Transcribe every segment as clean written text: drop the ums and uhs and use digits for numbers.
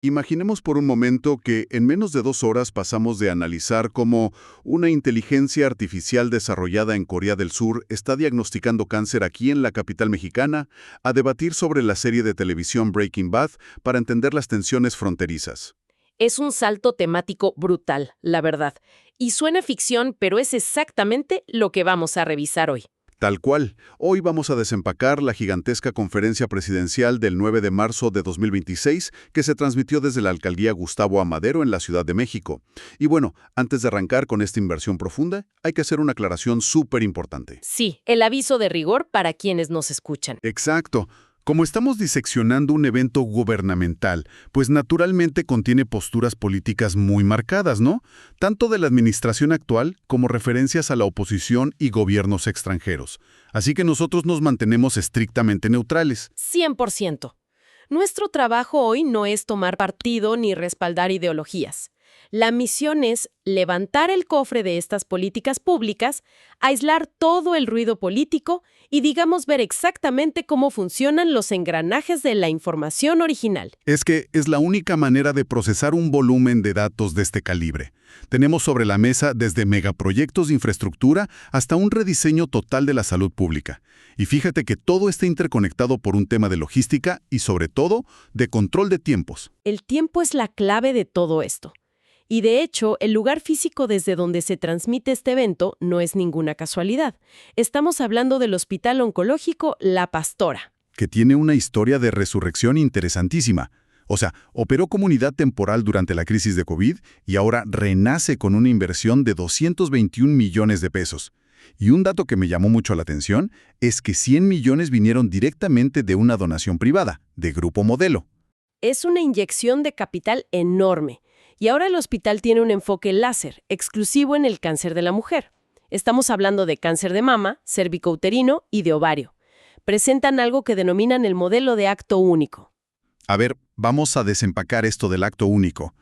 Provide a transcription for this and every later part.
Imaginemos por un momento que en menos de 2 horas pasamos de analizar cómo una inteligencia artificial desarrollada en Corea del Sur está diagnosticando cáncer aquí en la capital mexicana, a debatir sobre la serie de televisión Breaking Bad para entender las tensiones fronterizas. Es un salto temático brutal, la verdad. Y suena ficción, pero es exactamente lo que vamos a revisar hoy. Tal cual, hoy vamos a desempacar la gigantesca conferencia presidencial del 9 de marzo de 2026 que se transmitió desde la alcaldía Gustavo Amadero en la Ciudad de México. Y bueno, antes de arrancar con esta inversión profunda, hay que hacer una aclaración súper importante. Sí, el aviso de rigor para quienes nos escuchan. Exacto. Como estamos diseccionando un evento gubernamental, pues naturalmente contiene posturas políticas muy marcadas, ¿no? Tanto de la administración actual como referencias a la oposición y gobiernos extranjeros. Así que nosotros nos mantenemos estrictamente neutrales. 100%. Nuestro trabajo hoy no es tomar partido ni respaldar ideologías. La misión es levantar el cofre de estas políticas públicas, aislar todo el ruido político y, digamos, ver exactamente cómo funcionan los engranajes de la información original. Es que es la única manera de procesar un volumen de datos de este calibre. Tenemos sobre la mesa desde megaproyectos de infraestructura hasta un rediseño total de la salud pública. Y fíjate que todo está interconectado por un tema de logística y, sobre todo, de control de tiempos. El tiempo es la clave de todo esto. Y de hecho, el lugar físico desde donde se transmite este evento no es ninguna casualidad. Estamos hablando del Hospital Oncológico La Pastora. Que tiene una historia de resurrección interesantísima. O sea, operó como unidad temporal durante la crisis de COVID y ahora renace con una inversión de 221 millones de pesos. Y un dato que me llamó mucho la atención es que 100 millones vinieron directamente de una donación privada, de Grupo Modelo. Es una inyección de capital enorme. Y ahora el hospital tiene un enfoque láser, exclusivo en el cáncer de la mujer. Estamos hablando de cáncer de mama, cervicouterino y de ovario. Presentan algo que denominan el modelo de acto único. A ver, vamos a desempacar esto del acto único,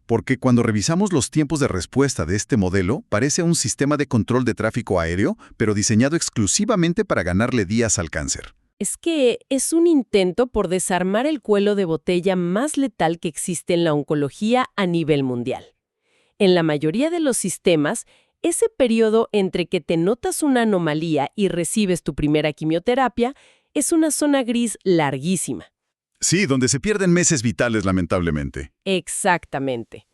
porque cuando revisamos los tiempos de respuesta de este modelo, parece un sistema de control de tráfico aéreo, pero diseñado exclusivamente para ganarle días al cáncer. Es que es un intento por desarmar el cuello de botella más letal que existe en la oncología a nivel mundial. En la mayoría de los sistemas, ese periodo entre que te notas una anomalía y recibes tu primera quimioterapia es una zona gris larguísima. Sí, donde se pierden meses vitales, lamentablemente. Exactamente.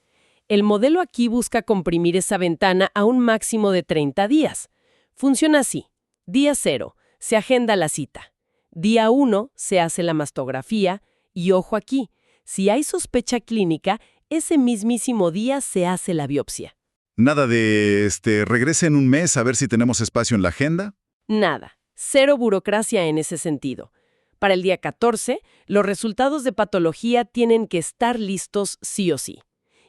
El modelo aquí busca comprimir esa ventana a un máximo de 30 días. Funciona así. Día 0, se agenda la cita. Día 1 se hace la mastografía y, ojo aquí, si hay sospecha clínica, ese mismísimo día se hace la biopsia. Nada de, regrese en un mes a ver si tenemos espacio en la agenda. Nada. Cero burocracia en ese sentido. Para el día 14, los resultados de patología tienen que estar listos sí o sí.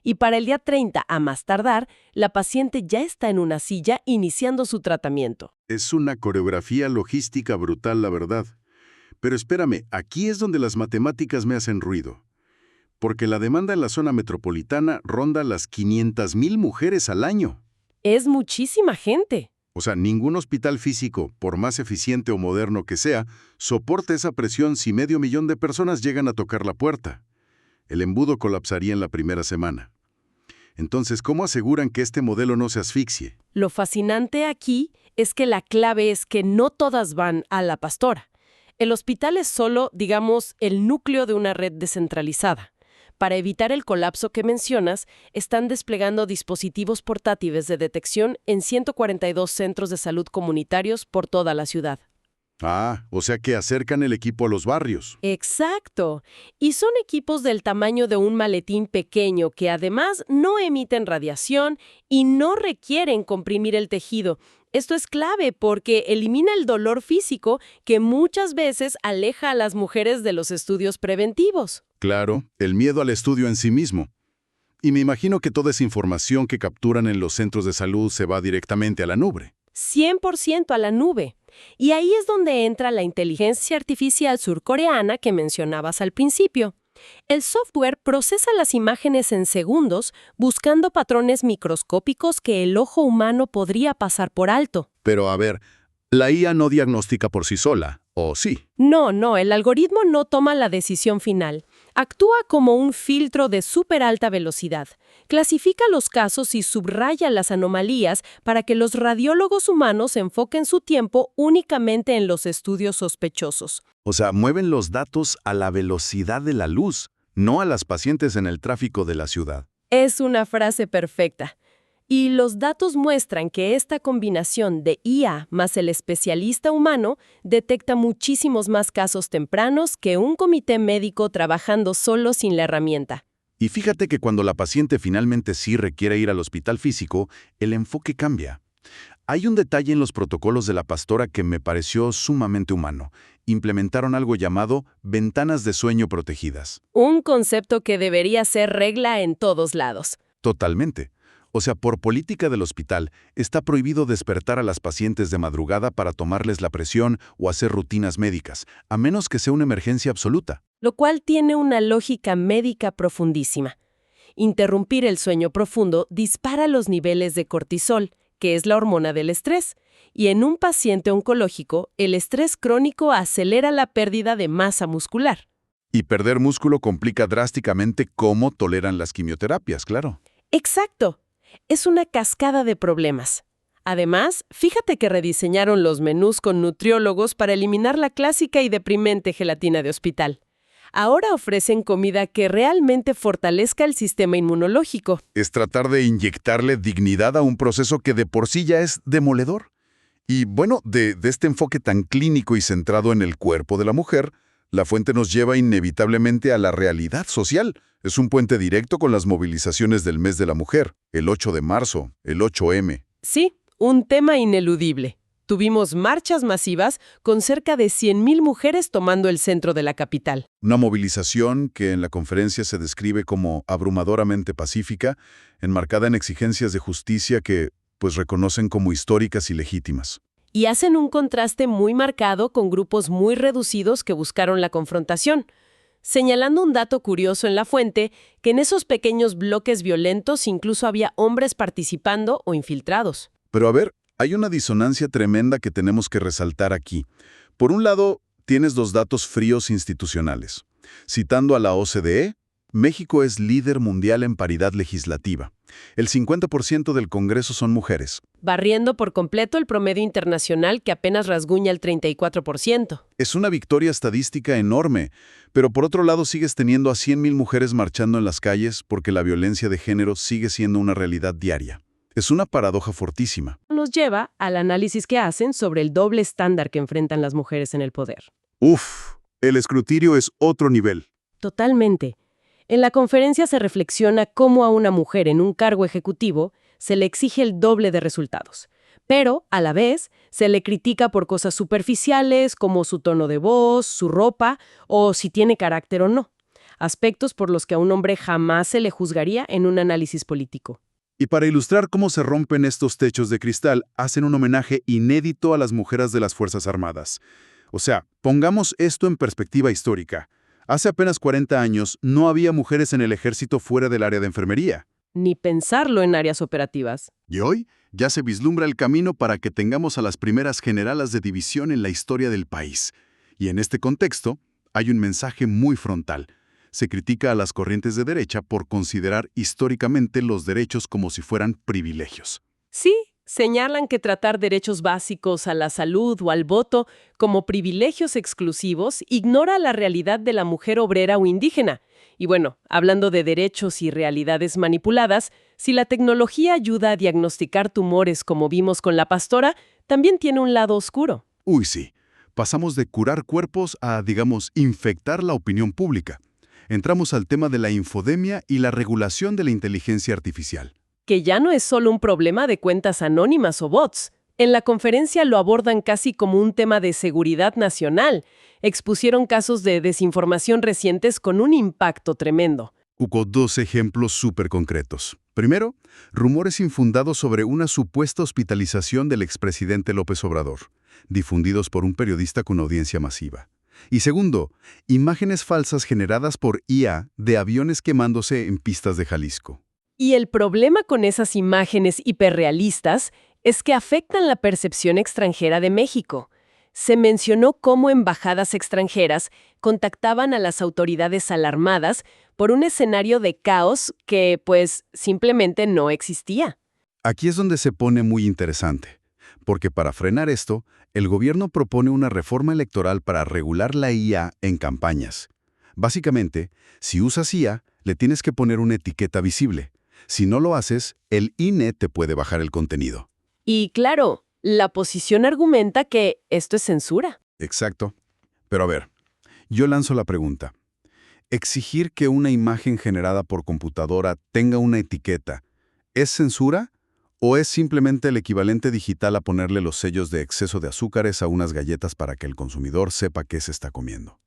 Y para el día 30, a más tardar, la paciente ya está en una silla iniciando su tratamiento. Es una coreografía logística brutal, la verdad. Pero espérame, aquí es donde las matemáticas me hacen ruido. Porque la demanda en la zona metropolitana ronda las 500,000 mujeres al año. Es muchísima gente. O sea, ningún hospital físico, por más eficiente o moderno que sea, soporta esa presión si 500,000 de personas llegan a tocar la puerta. El embudo colapsaría en la primera semana. Entonces, ¿cómo aseguran que este modelo no se asfixie? Lo fascinante aquí es que la clave es que no todas van a La Pastora. El hospital es solo, digamos, el núcleo de una red descentralizada. Para evitar el colapso que mencionas, están desplegando dispositivos portátiles de detección en 142 centros de salud comunitarios por toda la ciudad. Ah, o sea que acercan el equipo a los barrios. Exacto. Y son equipos del tamaño de un maletín pequeño que además no emiten radiación y no requieren comprimir el tejido. Esto es clave porque elimina el dolor físico que muchas veces aleja a las mujeres de los estudios preventivos. Claro, el miedo al estudio en sí mismo. Y me imagino que toda esa información que capturan en los centros de salud se va directamente a la nube. 100% a la nube. Y ahí es donde entra la inteligencia artificial surcoreana que mencionabas al principio. El software procesa las imágenes en segundos buscando patrones microscópicos que el ojo humano podría pasar por alto. Pero a ver, la IA no diagnostica por sí sola, ¿o sí? No, el algoritmo no toma la decisión final. Actúa como un filtro de súper alta velocidad. Clasifica los casos y subraya las anomalías para que los radiólogos humanos enfoquen su tiempo únicamente en los estudios sospechosos. O sea, mueven los datos a la velocidad de la luz, no a las pacientes en el tráfico de la ciudad. Es una frase perfecta. Y los datos muestran que esta combinación de IA más el especialista humano detecta muchísimos más casos tempranos que un comité médico trabajando solo sin la herramienta. Y fíjate que cuando la paciente finalmente sí requiere ir al hospital físico, el enfoque cambia. Hay un detalle en los protocolos de la pastora que me pareció sumamente humano. Implementaron algo llamado ventanas de sueño protegidas. Un concepto que debería ser regla en todos lados. Totalmente. O sea, por política del hospital, está prohibido despertar a las pacientes de madrugada para tomarles la presión o hacer rutinas médicas, a menos que sea una emergencia absoluta. Lo cual tiene una lógica médica profundísima. Interrumpir el sueño profundo dispara los niveles de cortisol, que es la hormona del estrés, y en un paciente oncológico, el estrés crónico acelera la pérdida de masa muscular. Y perder músculo complica drásticamente cómo toleran las quimioterapias, claro. ¡Exacto! Es una cascada de problemas. Además, fíjate que rediseñaron los menús con nutriólogos para eliminar la clásica y deprimente gelatina de hospital. Ahora ofrecen comida que realmente fortalezca el sistema inmunológico. Es tratar de inyectarle dignidad a un proceso que de por sí ya es demoledor. Y bueno, de este enfoque tan clínico y centrado en el cuerpo de la mujer, la fuente nos lleva inevitablemente a la realidad social. Es un puente directo con las movilizaciones del mes de la mujer, el 8 de marzo, el 8M. Sí, un tema ineludible. Tuvimos marchas masivas con cerca de 100,000 mujeres tomando el centro de la capital. Una movilización que en la conferencia se describe como abrumadoramente pacífica, enmarcada en exigencias de justicia que, pues, reconocen como históricas y legítimas. Y hacen un contraste muy marcado con grupos muy reducidos que buscaron la confrontación, señalando un dato curioso en la fuente, que en esos pequeños bloques violentos incluso había hombres participando o infiltrados. Pero a ver, hay una disonancia tremenda que tenemos que resaltar aquí. Por un lado, tienes los datos fríos institucionales. Citando a la OCDE, México es líder mundial en paridad legislativa. El 50% del Congreso son mujeres. Barriendo por completo el promedio internacional que apenas rasguña el 34%. Es una victoria estadística enorme, pero por otro lado sigues teniendo a 100,000 mujeres marchando en las calles porque la violencia de género sigue siendo una realidad diaria. Es una paradoja fortísima. Nos lleva al análisis que hacen sobre el doble estándar que enfrentan las mujeres en el poder. Uf, el escrutinio es otro nivel. Totalmente. En la conferencia se reflexiona cómo a una mujer en un cargo ejecutivo se le exige el doble de resultados, pero, a la vez, se le critica por cosas superficiales como su tono de voz, su ropa o si tiene carácter o no, aspectos por los que a un hombre jamás se le juzgaría en un análisis político. Y para ilustrar cómo se rompen estos techos de cristal, hacen un homenaje inédito a las mujeres de las Fuerzas Armadas. O sea, pongamos esto en perspectiva histórica. Hace apenas 40 años no había mujeres en el ejército fuera del área de enfermería. Ni pensarlo en áreas operativas. Y hoy ya se vislumbra el camino para que tengamos a las primeras generalas de división en la historia del país. Y en este contexto, hay un mensaje muy frontal. Se critica a las corrientes de derecha por considerar históricamente los derechos como si fueran privilegios. Sí, señalan que tratar derechos básicos a la salud o al voto como privilegios exclusivos ignora la realidad de la mujer obrera o indígena. Y bueno, hablando de derechos y realidades manipuladas, si la tecnología ayuda a diagnosticar tumores como vimos con la pastora, también tiene un lado oscuro. Uy, sí. Pasamos de curar cuerpos a, digamos, infectar la opinión pública. Entramos al tema de la infodemia y la regulación de la inteligencia artificial. Que ya no es solo un problema de cuentas anónimas o bots. En la conferencia lo abordan casi como un tema de seguridad nacional. Expusieron casos de desinformación recientes con un impacto tremendo. Hubo dos ejemplos súper concretos. Primero, rumores infundados sobre una supuesta hospitalización del expresidente López Obrador, difundidos por un periodista con audiencia masiva. Y segundo, imágenes falsas generadas por IA de aviones quemándose en pistas de Jalisco. Y el problema con esas imágenes hiperrealistas es que afectan la percepción extranjera de México. se mencionó cómo embajadas extranjeras contactaban a las autoridades alarmadas por un escenario de caos que, pues, simplemente no existía. Aquí es donde se pone muy interesante, porque para frenar esto, el gobierno propone una reforma electoral para regular la IA en campañas. Básicamente, si usas IA, le tienes que poner una etiqueta visible. Si no lo haces, el INE te puede bajar el contenido. Y claro, la oposición argumenta que esto es censura. Exacto. Pero a ver, yo lanzo la pregunta. ¿Exigir que una imagen generada por computadora tenga una etiqueta es censura o es simplemente el equivalente digital a ponerle los sellos de exceso de azúcares a unas galletas para que el consumidor sepa qué se está comiendo?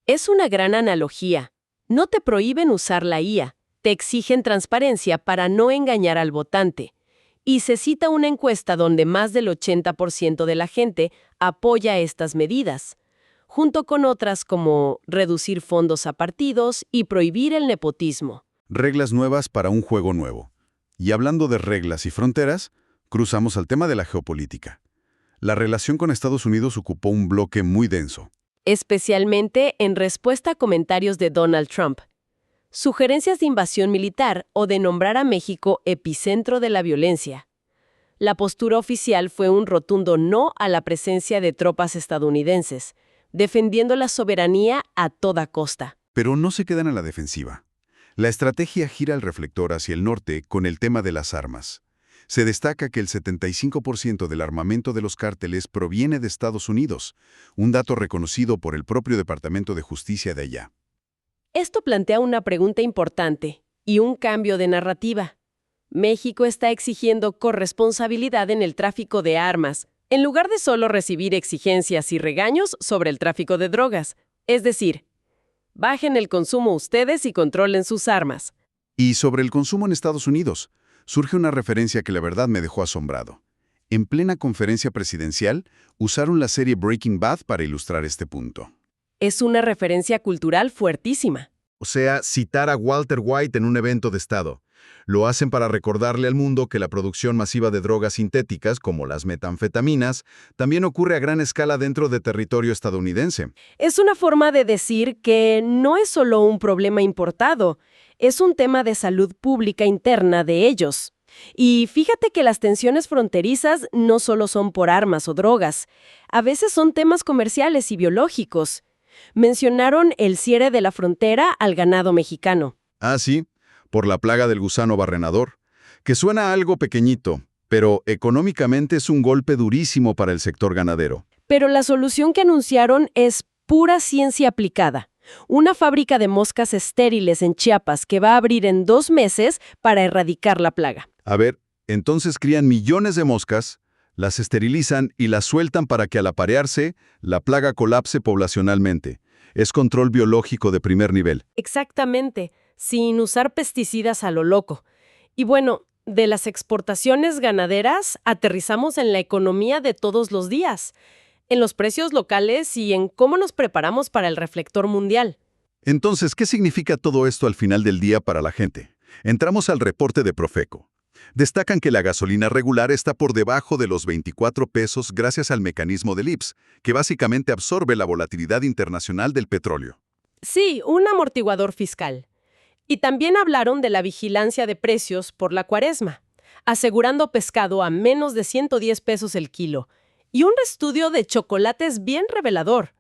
Es una gran analogía. No te prohíben usar la IA, te exigen transparencia para no engañar al votante. Y se cita una encuesta donde más del 80% de la gente apoya estas medidas, junto con otras como reducir fondos a partidos y prohibir el nepotismo. Reglas nuevas para un juego nuevo. Y hablando de reglas y fronteras, cruzamos al tema de la geopolítica. La relación con Estados Unidos ocupó un bloque muy denso. Especialmente en respuesta a comentarios de Donald Trump. Sugerencias de invasión militar o de nombrar a México epicentro de la violencia. La postura oficial fue un rotundo no a la presencia de tropas estadounidenses, defendiendo la soberanía a toda costa. Pero no se quedan a la defensiva. La estrategia gira el reflector hacia el norte con el tema de las armas. Se destaca que el 75% del armamento de los cárteles proviene de Estados Unidos, un dato reconocido por el propio Departamento de Justicia de allá. Esto plantea una pregunta importante y un cambio de narrativa. México está exigiendo corresponsabilidad en el tráfico de armas, en lugar de solo recibir exigencias y regaños sobre el tráfico de drogas. Es decir, bajen el consumo ustedes y controlen sus armas. Y sobre el consumo en Estados Unidos, surge una referencia que la verdad me dejó asombrado. En plena conferencia presidencial, usaron la serie Breaking Bad para ilustrar este punto. Es una referencia cultural fuertísima. O sea, citar a Walter White en un evento de Estado. Lo hacen para recordarle al mundo que la producción masiva de drogas sintéticas, como las metanfetaminas, también ocurre a gran escala dentro de territorio estadounidense. Es una forma de decir que no es solo un problema importado, es un tema de salud pública interna de ellos. Y fíjate que las tensiones fronterizas no solo son por armas o drogas, a veces son temas comerciales y biológicos. Mencionaron el cierre de la frontera al ganado mexicano. Ah, sí, por la plaga del gusano barrenador, que suena a algo pequeñito, pero económicamente es un golpe durísimo para el sector ganadero. Pero la solución que anunciaron es pura ciencia aplicada. Una fábrica de moscas estériles en Chiapas que va a abrir en 2 meses para erradicar la plaga. A ver, entonces crían millones de moscas, las esterilizan y las sueltan para que al aparearse, la plaga colapse poblacionalmente. Es control biológico de primer nivel. Exactamente, sin usar pesticidas a lo loco. Y bueno, de las exportaciones ganaderas aterrizamos en la economía de todos los días, en los precios locales y en cómo nos preparamos para el reflector mundial. Entonces, ¿qué significa todo esto al final del día para la gente? Entramos al reporte de Profeco. Destacan que la gasolina regular está por debajo de los 24 pesos gracias al mecanismo del IPS, que básicamente absorbe la volatilidad internacional del petróleo. Sí, un amortiguador fiscal. Y también hablaron de la vigilancia de precios por la cuaresma, asegurando pescado a menos de 110 pesos el kilo. Y un estudio de chocolates bien revelador.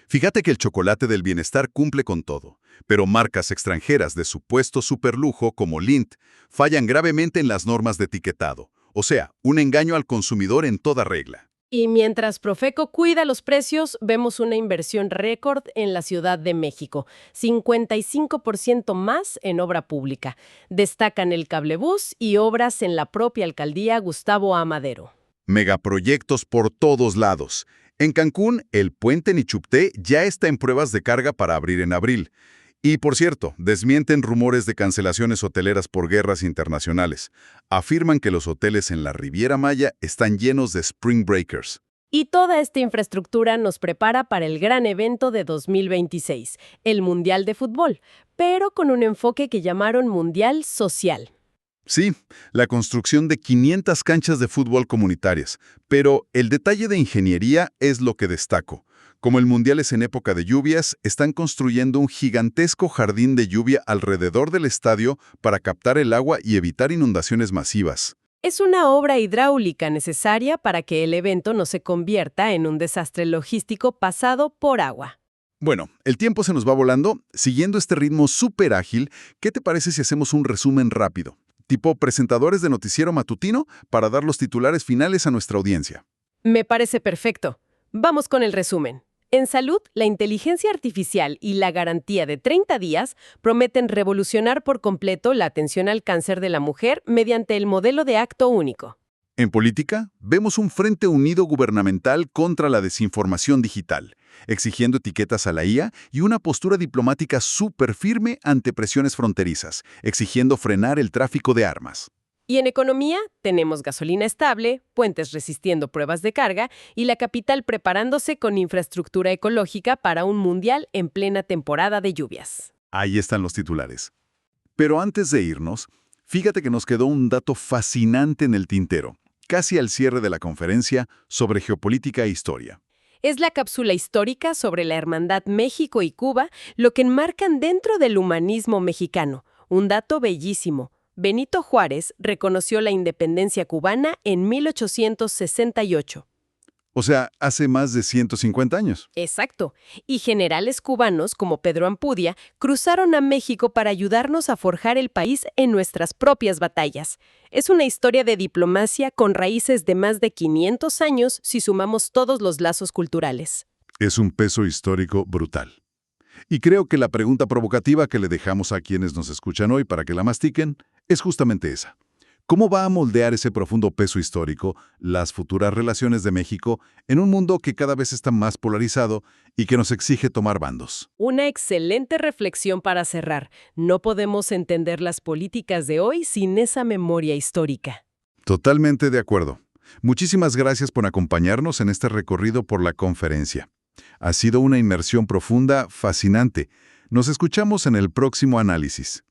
Fíjate que el chocolate del bienestar cumple con todo, pero marcas extranjeras de supuesto superlujo como Lindt fallan gravemente en las normas de etiquetado, o sea, un engaño al consumidor en toda regla. Y mientras Profeco cuida los precios, vemos una inversión récord en la Ciudad de México, 55% más en obra pública. Destacan el cablebús y obras en la propia alcaldía Gustavo A. Madero. Megaproyectos por todos lados. En Cancún, el puente Nichupté ya está en pruebas de carga para abrir en abril. Y, por cierto, desmienten rumores de cancelaciones hoteleras por guerras internacionales. Afirman que los hoteles en la Riviera Maya están llenos de Spring Breakers. Y toda esta infraestructura nos prepara para el gran evento de 2026, el Mundial de Fútbol, pero con un enfoque que llamaron Mundial Social. Sí, la construcción de 500 canchas de fútbol comunitarias, pero el detalle de ingeniería es lo que destaco. Como el Mundial es en época de lluvias, están construyendo un gigantesco jardín de lluvia alrededor del estadio para captar el agua y evitar inundaciones masivas. Es una obra hidráulica necesaria para que el evento no se convierta en un desastre logístico pasado por agua. Bueno, el tiempo se nos va volando. Siguiendo este ritmo súper ágil, ¿qué te parece si hacemos un resumen rápido? Tipo presentadores de noticiero matutino para dar los titulares finales a nuestra audiencia. Me parece perfecto. Vamos con el resumen. En salud, la inteligencia artificial y la garantía de 30 días prometen revolucionar por completo la atención al cáncer de la mujer mediante el modelo de acto único. En política, vemos un frente unido gubernamental contra la desinformación digital, exigiendo etiquetas a la IA y una postura diplomática súper firme ante presiones fronterizas, exigiendo frenar el tráfico de armas. Y en economía, tenemos gasolina estable, puentes resistiendo pruebas de carga y la capital preparándose con infraestructura ecológica para un mundial en plena temporada de lluvias. Ahí están los titulares. Pero antes de irnos, fíjate que nos quedó un dato fascinante en el tintero, casi al cierre de la conferencia sobre geopolítica e historia. Es la cápsula histórica sobre la hermandad México y Cuba lo que enmarcan dentro del humanismo mexicano. Un dato bellísimo. Benito Juárez reconoció la independencia cubana en 1868. O sea, hace más de 150 años. Exacto. Y generales cubanos como Pedro Ampudia cruzaron a México para ayudarnos a forjar el país en nuestras propias batallas. Es una historia de diplomacia con raíces de más de 500 años si sumamos todos los lazos culturales. Es un peso histórico brutal. Y creo que la pregunta provocativa que le dejamos a quienes nos escuchan hoy para que la mastiquen es justamente esa. ¿Cómo va a moldear ese profundo peso histórico las futuras relaciones de México en un mundo que cada vez está más polarizado y que nos exige tomar bandos? Una excelente reflexión para cerrar. No podemos entender las políticas de hoy sin esa memoria histórica. Totalmente de acuerdo. Muchísimas gracias por acompañarnos en este recorrido por la conferencia. Ha sido una inmersión profunda, fascinante. Nos escuchamos en el próximo análisis.